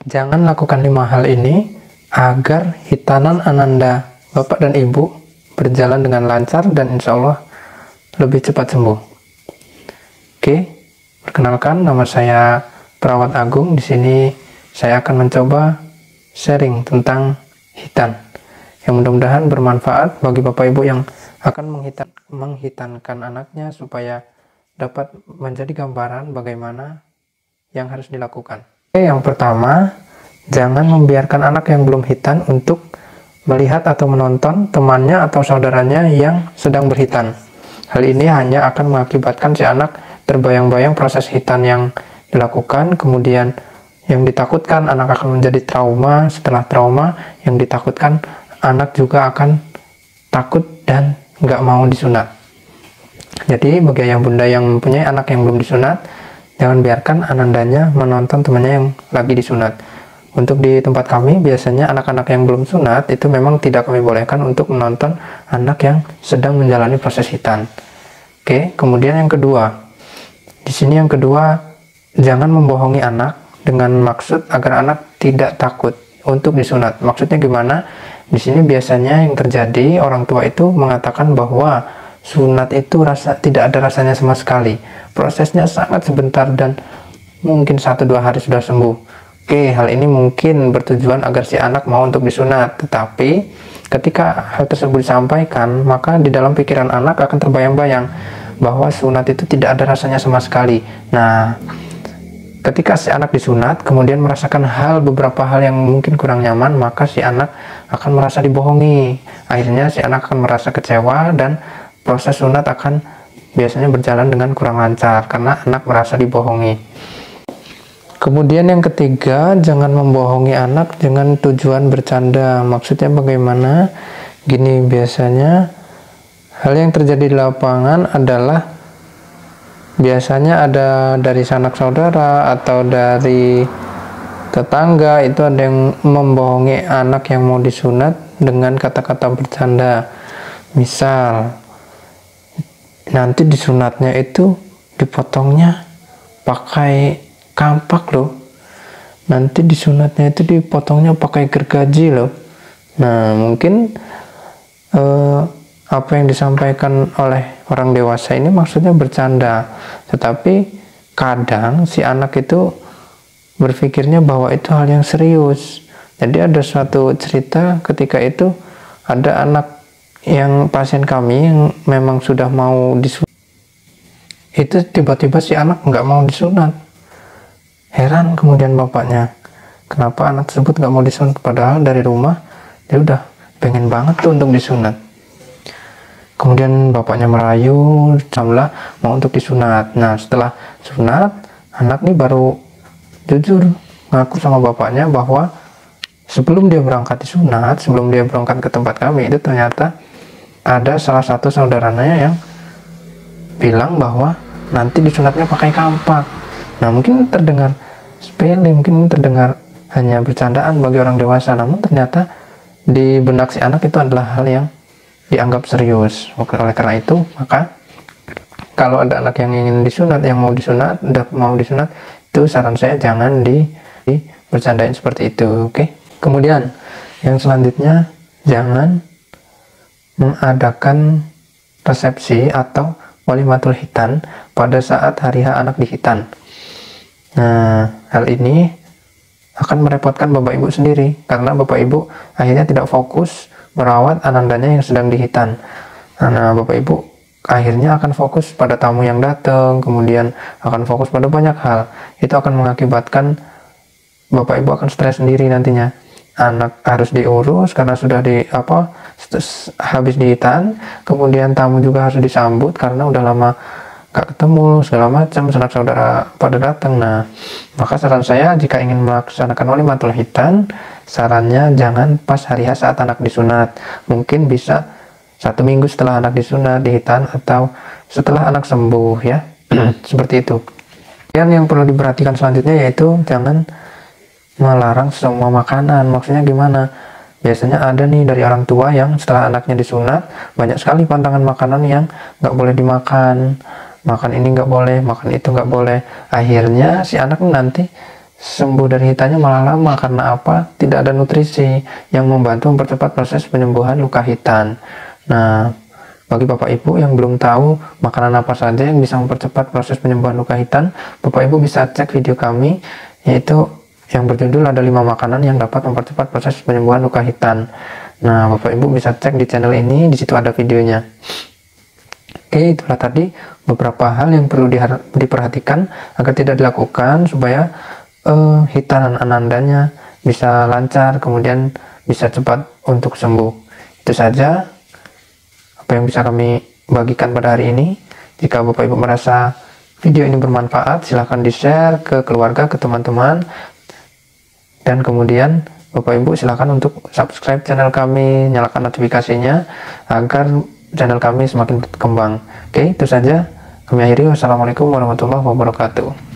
Jangan lakukan 5 hal ini agar hitanan Ananda Bapak dan Ibu berjalan dengan lancar dan insya Allah lebih cepat sembuh. Oke, perkenalkan, nama saya Perawat Agung. Di sini saya akan mencoba sharing tentang hitan yang mudah-mudahan bermanfaat bagi Bapak Ibu yang akan menghitankan anaknya supaya dapat menjadi gambaran bagaimana yang harus dilakukan. Yang pertama, jangan membiarkan anak yang belum hitan untuk melihat atau menonton temannya atau saudaranya yang sedang berhitan. Hal ini hanya akan mengakibatkan si anak terbayang-bayang proses hitan yang dilakukan, kemudian yang ditakutkan anak akan menjadi trauma. Setelah trauma, yang ditakutkan anak juga akan takut dan nggak mau disunat. Jadi bagi ayah bunda yang mempunyai anak yang belum disunat, jangan biarkan anandanya menonton temannya yang lagi disunat. Untuk di tempat kami, biasanya anak-anak yang belum sunat itu memang tidak kami bolehkan untuk menonton anak yang sedang menjalani proses hitan. Oke, kemudian yang kedua. Di sini yang kedua, jangan membohongi anak dengan maksud agar anak tidak takut untuk disunat. Maksudnya gimana? Di sini biasanya yang terjadi, orang tua itu mengatakan bahwa sunat itu tidak ada rasanya sama sekali. Prosesnya sangat sebentar dan mungkin 1-2 hari sudah sembuh. Oke, hal ini mungkin bertujuan agar si anak mau untuk disunat. Tetapi ketika hal tersebut disampaikan, maka di dalam pikiran anak akan terbayang-bayang bahwa sunat itu tidak ada rasanya sama sekali. Nah, ketika si anak disunat, kemudian merasakan beberapa hal yang mungkin kurang nyaman, maka si anak akan merasa dibohongi. Akhirnya si anak akan merasa kecewa dan proses sunat akan biasanya berjalan dengan kurang lancar karena anak merasa dibohongi. Kemudian yang ketiga, jangan membohongi anak dengan tujuan bercanda. Maksudnya bagaimana? Gini, biasanya hal yang terjadi di lapangan adalah biasanya ada dari sanak saudara atau dari tetangga itu ada yang membohongi anak yang mau disunat dengan kata-kata bercanda. Misal, nanti disunatnya itu dipotongnya pakai kampak loh, nanti disunatnya itu dipotongnya pakai gergaji loh. Nah, mungkin apa yang disampaikan oleh orang dewasa ini maksudnya bercanda, tetapi kadang si anak itu berpikirnya bahwa itu hal yang serius. Jadi ada suatu cerita ketika itu ada anak yang pasien kami yang memang sudah mau disunat, itu tiba-tiba si anak nggak mau disunat. Heran kemudian bapaknya, kenapa anak tersebut nggak mau disunat, padahal dari rumah dia udah pengen banget tuh untuk disunat. Kemudian bapaknya merayu, alhamdulillah mau untuk disunat. Nah, setelah sunat, anak nih baru jujur ngaku sama bapaknya bahwa sebelum dia berangkat disunat, sebelum dia berangkat ke tempat kami, itu ternyata ada salah satu saudaranya yang bilang bahwa nanti disunatnya pakai kampak. Nah, mungkin terdengar sepele, mungkin terdengar hanya bercandaan bagi orang dewasa, namun ternyata di benak si anak itu adalah hal yang dianggap serius. Oleh karena itu, maka kalau ada anak yang ingin disunat, yang mau disunat, udah mau disunat, itu saran saya jangan bercandain seperti itu. Oke. Kemudian yang selanjutnya, jangan mengadakan resepsi atau walimatul hitan pada saat hari H anak dihitan. Nah, hal ini akan merepotkan Bapak Ibu sendiri karena Bapak Ibu akhirnya tidak fokus merawat anandanya yang sedang dihitan. Nah, Bapak Ibu akhirnya akan fokus pada tamu yang datang, kemudian akan fokus pada banyak hal. Itu akan mengakibatkan Bapak Ibu akan stres sendiri nantinya. Anak harus diurus karena sudah habis dihitan, kemudian tamu juga harus disambut karena udah lama gak ketemu, segala macam, sanak saudara pada datang. Nah, maka saran saya jika ingin melaksanakan walimatul hitan, sarannya jangan pas hari H saat anak disunat. Mungkin bisa 1 minggu setelah anak disunat dihitan atau setelah anak sembuh ya. Seperti itu. Dan yang perlu diperhatikan selanjutnya yaitu jangan melarang semua makanan. Maksudnya gimana? Biasanya ada nih dari orang tua yang setelah anaknya disunat banyak sekali pantangan makanan yang nggak boleh dimakan. Makan ini nggak boleh, makan itu nggak boleh. Akhirnya si anak nanti sembuh dari hitannya malah lama. Karena apa? Tidak ada nutrisi yang membantu mempercepat proses penyembuhan luka hitan. Nah, bagi Bapak Ibu yang belum tahu makanan apa saja yang bisa mempercepat proses penyembuhan luka hitan, Bapak Ibu bisa cek video kami, yaitu yang berjudul ada 5 makanan yang dapat mempercepat proses penyembuhan luka hitan. Nah, Bapak Ibu bisa cek di channel ini, di situ ada videonya. Oke, itulah tadi beberapa hal yang perlu diperhatikan agar tidak dilakukan supaya hitanan anandanya bisa lancar, kemudian bisa cepat untuk sembuh. Itu saja apa yang bisa kami bagikan pada hari ini. Jika Bapak Ibu merasa video ini bermanfaat, silahkan di-share ke keluarga, ke teman-teman, dan kemudian Bapak Ibu silahkan untuk subscribe channel kami, nyalakan notifikasinya agar channel kami semakin berkembang. Oke, itu saja. Kami akhiri. Wassalamualaikum warahmatullahi wabarakatuh.